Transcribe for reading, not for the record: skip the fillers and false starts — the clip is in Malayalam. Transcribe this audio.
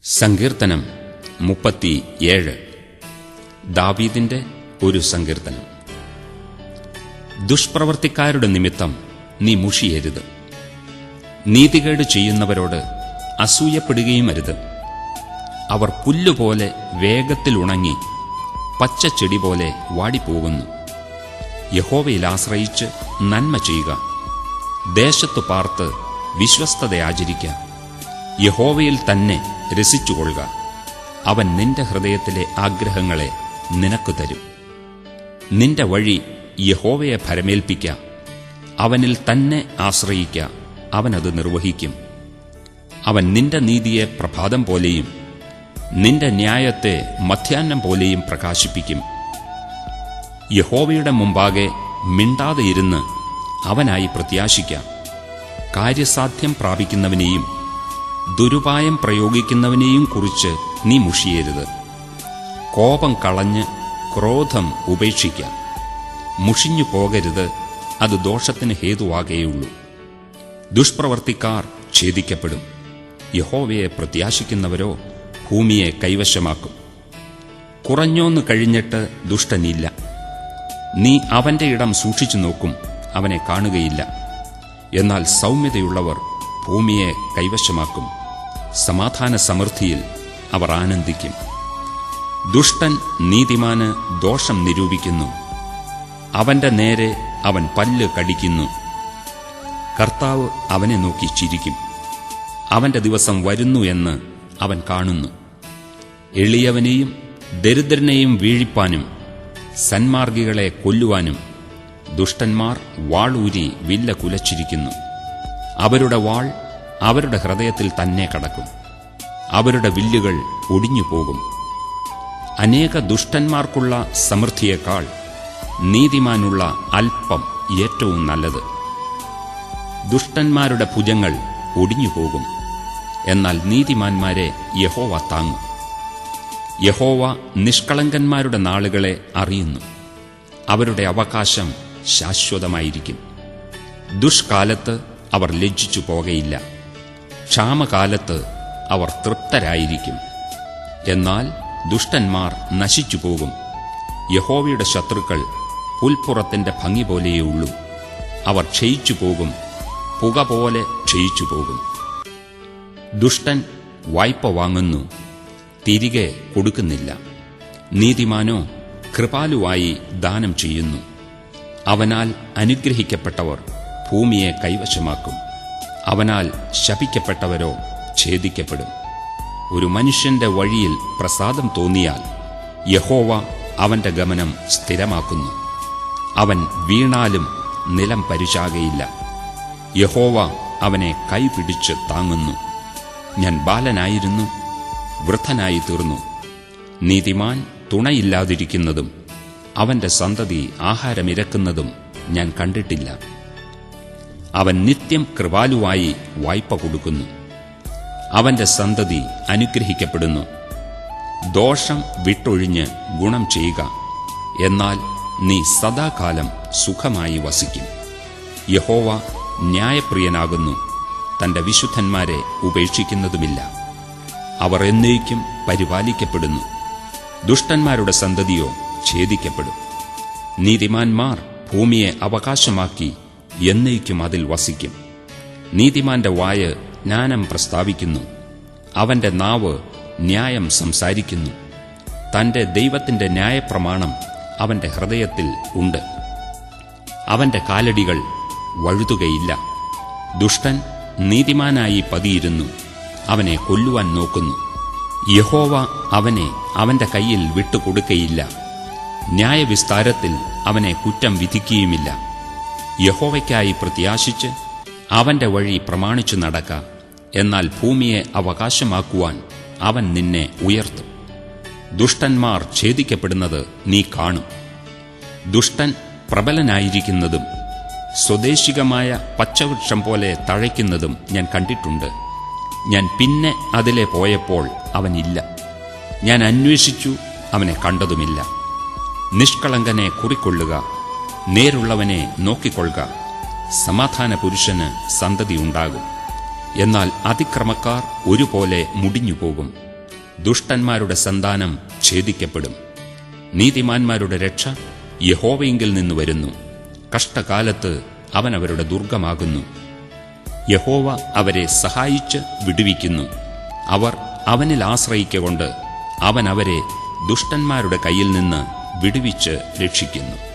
സങ്കീർത്തനം 37. ദാവീദിന്റെ ഒരു സങ്കീർത്തനം. ദുഷ്പ്രവർത്തിക്കാരുടെ നിമിത്തം നീ മുഷിയരുത്, നീതികേട് ചെയ്യുന്നവരോട് അസൂയപ്പെടുകയുമരുത്. അവർ പുല്ലുപോലെ വേഗത്തിൽ ഉണങ്ങി പച്ചച്ചെടി പോലെ വാടിപ്പോകുന്നു. യഹോവയിൽ ആശ്രയിച്ച് നന്മ ചെയ്യുക, ദേശത്തു പാർത്ത് വിശ്വസ്തത ആചരിക്കുക. യഹോവയിൽ തന്നെ രസിച്ചുകൊള്ളുക, അവൻ നിന്റെ ഹൃദയത്തിലെ ആഗ്രഹങ്ങളെ നിനക്ക് തരും. നിന്റെ വഴി യഹോവയെ ഭരമേൽപ്പിക്ക, അവനിൽ തന്നെ ആശ്രയിക്ക, അവനത് നിർവഹിക്കും. അവൻ നിന്റെ നീതിയെ പ്രഭാതം പോലെയും നിന്റെ ന്യായത്തെ മധ്യാഹ്നം പോലെയും പ്രകാശിപ്പിക്കും. യഹോവയുടെ മുമ്പാകെ മിണ്ടാതെ ഇരുന്ന് അവനായി പ്രത്യാശിക്കാം. കാര്യസാധ്യം പ്രാപിക്കുന്നവനെയും ദുരുപായം പ്രയോഗിക്കുന്നവനെയും കുറിച്ച് നീ മുഷിയരുത്. കോപം കളഞ്ഞ് ക്രോധം ഉപേക്ഷിക്കാം. മുഷിഞ്ഞു പോകരുത്, അത് ദോഷത്തിന് ഹേതുവാകേയുള്ളൂ. ദുഷ്പ്രവർത്തിക്കാർ ഛേദിക്കപ്പെടും, യഹോവയെ പ്രത്യാശിക്കുന്നവരോ ഭൂമിയെ കൈവശമാക്കും. കുറഞ്ഞോന്നു കഴിഞ്ഞിട്ട് ദുഷ്ടനില്ല, നീ അവന്റെ ഇടം സൂക്ഷിച്ചു നോക്കും, അവനെ കാണുകയില്ല. എന്നാൽ സൗമ്യതയുള്ളവർ ഭൂമിയെ കൈവശമാക്കും, സമാധാന സമൃദ്ധിയിൽ അവർ ആനന്ദിക്കും. ദുഷ്ടൻ നീതിമാന് ദോഷം നിരൂപിക്കുന്നു, അവന്റെ നേരെ അവൻ പല്ല് കടിക്കുന്നു. കർത്താവ് അവനെ നോക്കി ചിരിക്കും, അവന്റെ ദിവസം വരുന്നു എന്ന് അവൻ കാണുന്നു. എളിയവനെയും ദരിദ്രനെയും വീഴിപ്പാനും സന്മാർഗികളെ കൊല്ലുവാനും ദുഷ്ടന്മാർ വാളൂരി വില്ല കുലച്ചിരിക്കുന്നു. അവരുടെ വാൾ അവരുടെ ഹൃദയത്തിൽ തന്നെ കടക്കും, അവരുടെ വില്ലുകൾ ഒടിഞ്ഞുപോകും. അനേക ദുഷ്ടന്മാർക്കുള്ള സമൃദ്ധിയേക്കാൾ നീതിമാനുള്ള അല്പം ഏറ്റവും നല്ലത്. ദുഷ്ടന്മാരുടെ ഭുജങ്ങൾ ഒടിഞ്ഞുപോകും, എന്നാൽ നീതിമാന്മാരെ യഹോവ താങ്ങും. യഹോവ നിഷ്കളങ്കന്മാരുടെ നാളുകളെ അറിയുന്നു, അവരുടെ അവകാശം ശാശ്വതമായിരിക്കും. ദുഷ്കാലത്ത് അവർ ലജ്ജിച്ചു പോകയില്ല, ക്ഷാമകാലത്ത് അവർ തൃപ്തരായിരിക്കും. എന്നാൽ ദുഷ്ടന്മാർ നശിച്ചുപോകും. യഹോവയുടെ ശത്രുക്കൾ പുൽപ്പുറത്തിന്റെ ഭംഗി പോലെയുള്ളൂ, അവർ ക്ഷയിച്ചു പോകും, പുക പോലെ ക്ഷയിച്ചു പോകും. ദുഷ്ടൻ വായ്പ വാങ്ങുന്നു, തിരികെ കൊടുക്കുന്നില്ല. നീതിമാനോ കൃപാലുവായി ദാനം ചെയ്യുന്നു. അവനാൽ അനുഗ്രഹിക്കപ്പെട്ടവർ ഭൂമിയെ കൈവശമാക്കും, അവനാൽ ശപിക്കപ്പെട്ടവരോ ഛേദിക്കപ്പെടും. ഒരു മനുഷ്യന്റെ വഴിയിൽ പ്രസാദം തോന്നിയാൽ യഹോവ അവന്റെ ഗമനം സ്ഥിരമാക്കുന്നു. അവൻ വീണാലും നിലം പരിചാകയില്ല. യഹോവ അവനെ കൈപിടിച്ച് താങ്ങുന്നു. ഞാൻ ബാലനായിരുന്നു, വൃദ്ധനായി തീർന്നു. നീതിമാൻ തുണയില്ലാതിരിക്കുന്നതും അവന്റെ സന്തതി ആഹാരമിരക്കുന്നതും ഞാൻ കണ്ടിട്ടില്ല. അവൻ നിത്യം കൃപാലുവായി വായ്പ കൊടുക്കുന്നു, അവന്റെ സന്തതി അനുഗ്രഹിക്കപ്പെടുന്നു. ദോഷം വിട്ടൊഴിഞ്ഞ് ഗുണം ചെയ്യുക, എന്നാൽ നീ സദാകാലം സുഖമായി വസിക്കും. യഹോവ ന്യായപ്രിയനാകുന്നു, തന്റെ വിശുദ്ധന്മാരെ ഉപേക്ഷിക്കുന്നതുമില്ല. അവർ എന്നേക്കും പരിപാലിക്കപ്പെടുന്നു, ദുഷ്ടന്മാരുടെ സന്തതിയോ ഛേദിക്കപ്പെടും. നീതിമാന്മാർ ഭൂമിയെ അവകാശമാക്കി എന്നേക്കും അതിൽ വസിക്കും. നീതിമാന്റെ വായ് ജ്ഞാനം പ്രസ്താവിക്കുന്നു, അവന്റെ നാവ് ന്യായം സംസാരിക്കുന്നു. തന്റെ ദൈവത്തിന്റെ ന്യായപ്രമാണം അവന്റെ ഹൃദയത്തിൽ ഉണ്ട്. അവന്റെ കാലടികൾ വഴുതുകയില്ല. ദുഷ്ടൻ നീതിമാനായി പതിയിരുന്നു, അവനെ കൊല്ലുവാൻ നോക്കുന്നു. യഹോവ അവനെ അവന്റെ കയ്യിൽ വിട്ടുകൊടുക്കയില്ല. ന്യായവിസ്താരത്തിൽ അവനെ കുറ്റം വിധിക്കുകയുമില്ല. യഹോവയ്ക്കായി പ്രത്യാശിച്ച് അവന്റെ വഴി പ്രമാണിച്ചു നടക്ക, എന്നാൽ ഭൂമിയെ അവകാശമാക്കുവാൻ അവൻ നിന്നെ ഉയർത്തും. ദുഷ്ടന്മാർ ഛേദിക്കപ്പെടുന്നത് നീ കാണും. ദുഷ്ടൻ പ്രബലനായിരിക്കുന്നതും സ്വദേശികമായ പച്ചവൃക്ഷം പോലെ തഴയ്ക്കുന്നതും ഞാൻ കണ്ടിട്ടുണ്ട്. ഞാൻ പിന്നെ അതിലെ പോയപ്പോൾ അവനില്ല, ഞാൻ അന്വേഷിച്ചു, അവനെ കണ്ടതുമില്ല. നിഷ്കളങ്കനെ കുറിക്കൊള്ളുക, നേരുള്ളവനെ നോക്കിക്കൊള്ളുക, സമാധാന പുരുഷന് സന്തതി ഉണ്ടാകും. എന്നാൽ അതിക്രമക്കാർ ഒരുപോലെ മുടിഞ്ഞുപോകും. ദുഷ്ടന്മാരുടെ സന്താനം ഛേദിക്കപ്പെടും. നീതിമാന്മാരുടെ രക്ഷ യഹോവയിങ്കിൽ നിന്ന് വരുന്നു. കഷ്ടകാലത്ത് അവൻ അവരുടെ ദുർഗമാകുന്നു. യഹോവ അവരെ സഹായിച്ച് വിടുവിക്കുന്നു. അവർ അവനിൽ ആശ്രയിക്കൊണ്ട് അവൻ അവരെ ദുഷ്ടന്മാരുടെ കയ്യിൽ നിന്ന് വിടുവിച്ച് രക്ഷിക്കുന്നു.